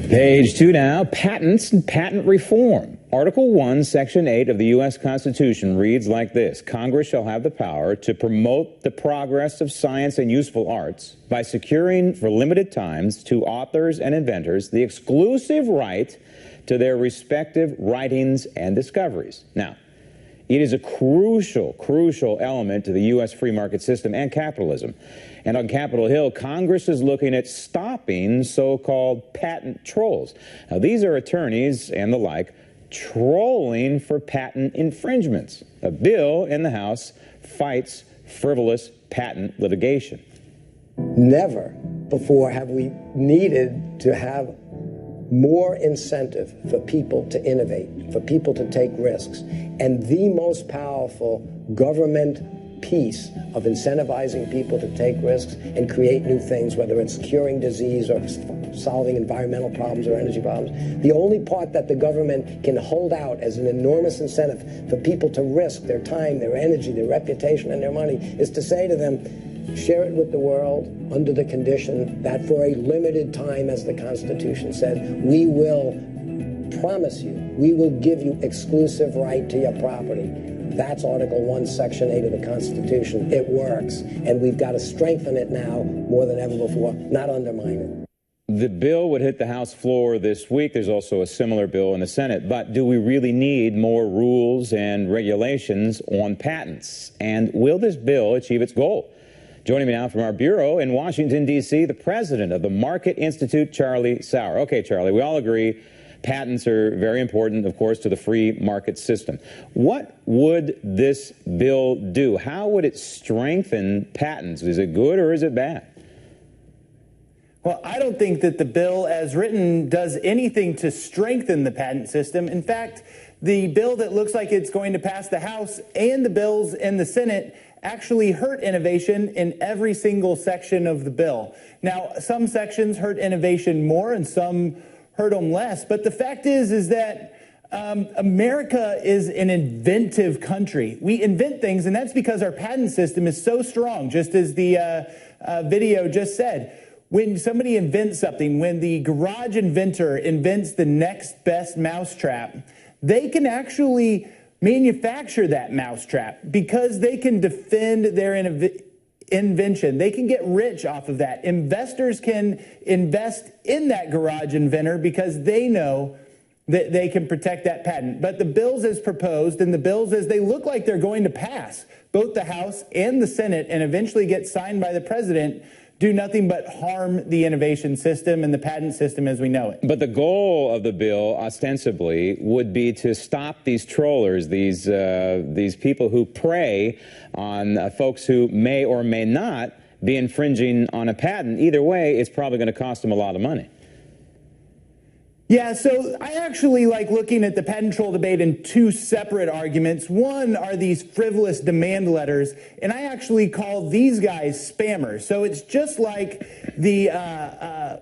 Page 2 now, patents and patent reform. Article 1, Section 8 of the U.S. Constitution reads like this: Congress shall have the power to promote the progress of science and useful arts by securing for limited times to authors and inventors the exclusive right to their respective writings and discoveries. Now, it is a crucial element to the U.S. free market system and capitalism. And on Capitol Hill, Congress is looking at stopping so-called patent trolls. Now, these are attorneys and the like trolling for patent infringements. A bill in the House fights frivolous patent litigation. Never before have we needed to have more incentive for people to innovate, for people to take risks. And the most powerful government piece of incentivizing people to take risks and create new things, whether it's curing disease or solving environmental problems or energy problems, the only part that the government can hold out as an enormous incentive for people to risk their time, their energy, their reputation, and their money is to say to them, share it with the world under the condition that for a limited time, as the Constitution said, we will promise you, we will give you exclusive right to your property. That's Article 1, Section 8 of the Constitution. It works, and we've got to strengthen it now more than ever before, not undermine it. The bill would hit the House floor this week. There's also a similar bill in the Senate. But do we really need more rules and regulations on patents? And will this bill achieve its goal? Joining me now from our bureau in Washington, D.C., the president of the Market Institute, Charlie Sauer. Okay, Charlie, we all agree patents are very important, of course, to the free market system. What would this bill do? How would it strengthen patents? Is it good or is it bad? Well, I don't think that the bill as written does anything to strengthen the patent system. In fact, the bill that looks like it's going to pass the House and the bills in the Senate actually hurt innovation in every single section of the bill. Now, some sections hurt innovation more and some hurt them less. But the fact is that America is an inventive country. We invent things, and that's because our patent system is so strong, just as the video just said. When somebody invents something, when the garage inventor invents the next best mousetrap, they can actually manufacture that mousetrap because they can defend their invention. They can get rich off of that. Investors can invest in that garage inventor because they know that they can protect that patent. But the bills as proposed and the bills as they look like they're going to pass, both the House and the Senate, and eventually get signed by the president, do nothing but harm the innovation system and the patent system as we know it. But the goal of the bill, ostensibly, would be to stop these trollers, these people who prey on folks who may or may not be infringing on a patent. Either way, it's probably going to cost them a lot of money. Yeah, so I actually like looking at the patent troll debate in two separate arguments. One are these frivolous demand letters, and I actually call these guys spammers. So it's just like the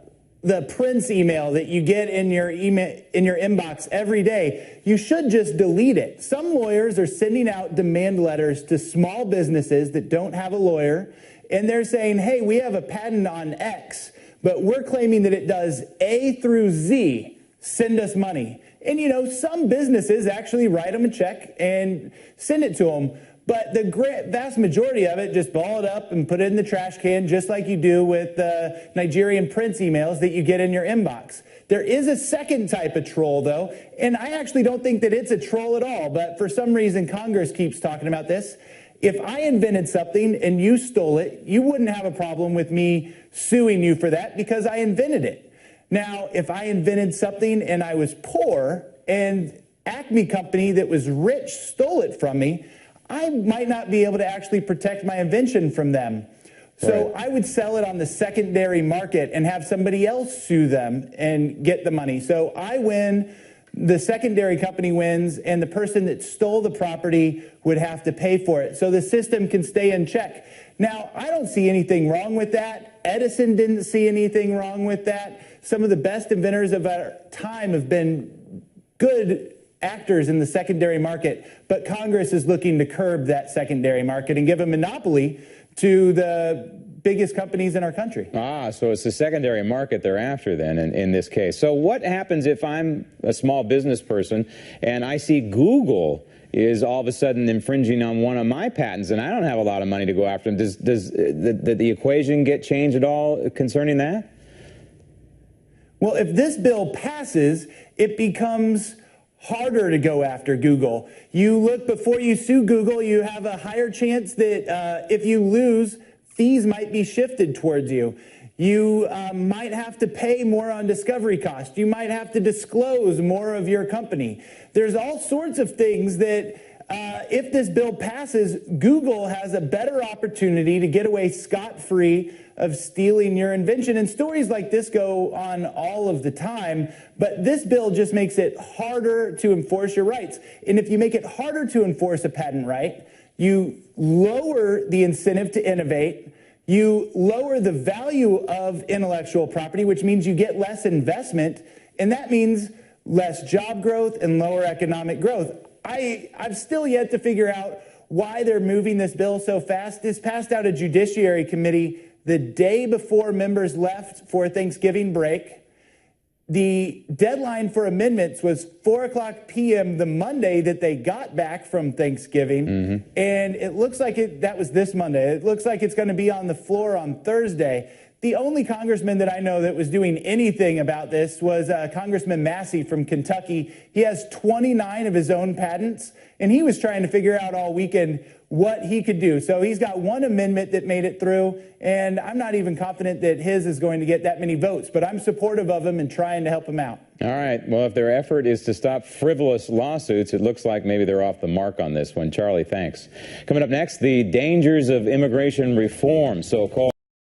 Prince email that you get in your inbox every day. You should just delete it. Some lawyers are sending out demand letters to small businesses that don't have a lawyer, and they're saying, hey, we have a patent on X, but we're claiming that it does A through Z. Send us money. And, you know, some businesses actually write them a check and send it to them. But the vast majority of it, just ball it up and put it in the trash can, just like you do with Nigerian Prince emails that you get in your inbox. There is a second type of troll, though, and I actually don't think that it's a troll at all. But for some reason, Congress keeps talking about this. If I invented something and you stole it, you wouldn't have a problem with me suing you for that because I invented it. Now, if I invented something and I was poor and Acme Company that was rich stole it from me, I might not be able to actually protect my invention from them. So I would sell it on the secondary market and have somebody else sue them and get the money. So I win, the secondary company wins, and the person that stole the property would have to pay for it. So the system can stay in check. Now, I don't see anything wrong with that. Edison didn't see anything wrong with that. Some of the best inventors of our time have been good actors in the secondary market, but Congress is looking to curb that secondary market and give a monopoly to the biggest companies in our country. So it's the secondary market they're after then in this case. So what happens if I'm a small business person and I see Google is all of a sudden infringing on one of my patents and I don't have a lot of money to go after them? Does the equation get changed at all concerning that? Well, if this bill passes, it becomes harder to go after Google. You look, before you sue Google, you have a higher chance that if you lose, fees might be shifted towards you. You might have to pay more on discovery costs. You might have to disclose more of your company. There's all sorts of things that if this bill passes, Google has a better opportunity to get away scot-free of stealing your invention. And stories like this go on all of the time, but this bill just makes it harder to enforce your rights. And if you make it harder to enforce a patent right, you lower the incentive to innovate, you lower the value of intellectual property, which means you get less investment, and that means less job growth and lower economic growth. I've still yet to figure out why they're moving this bill so fast. This passed out of Judiciary Committee the day before members left for Thanksgiving break. The deadline for amendments was 4:00 p.m. the Monday that they got back from Thanksgiving. And it looks like that was this Monday. It looks like it's going to be on the floor on Thursday. The only congressman that I know that was doing anything about this was Congressman Massey from Kentucky. He has 29 of his own patents, and he was trying to figure out all weekend what he could do. So he's got one amendment that made it through, and I'm not even confident that his is going to get that many votes, but I'm supportive of him and trying to help him out. All right. Well, if their effort is to stop frivolous lawsuits, it looks like maybe they're off the mark on this one. Charlie, thanks. Coming up next, the dangers of immigration reform, so-called.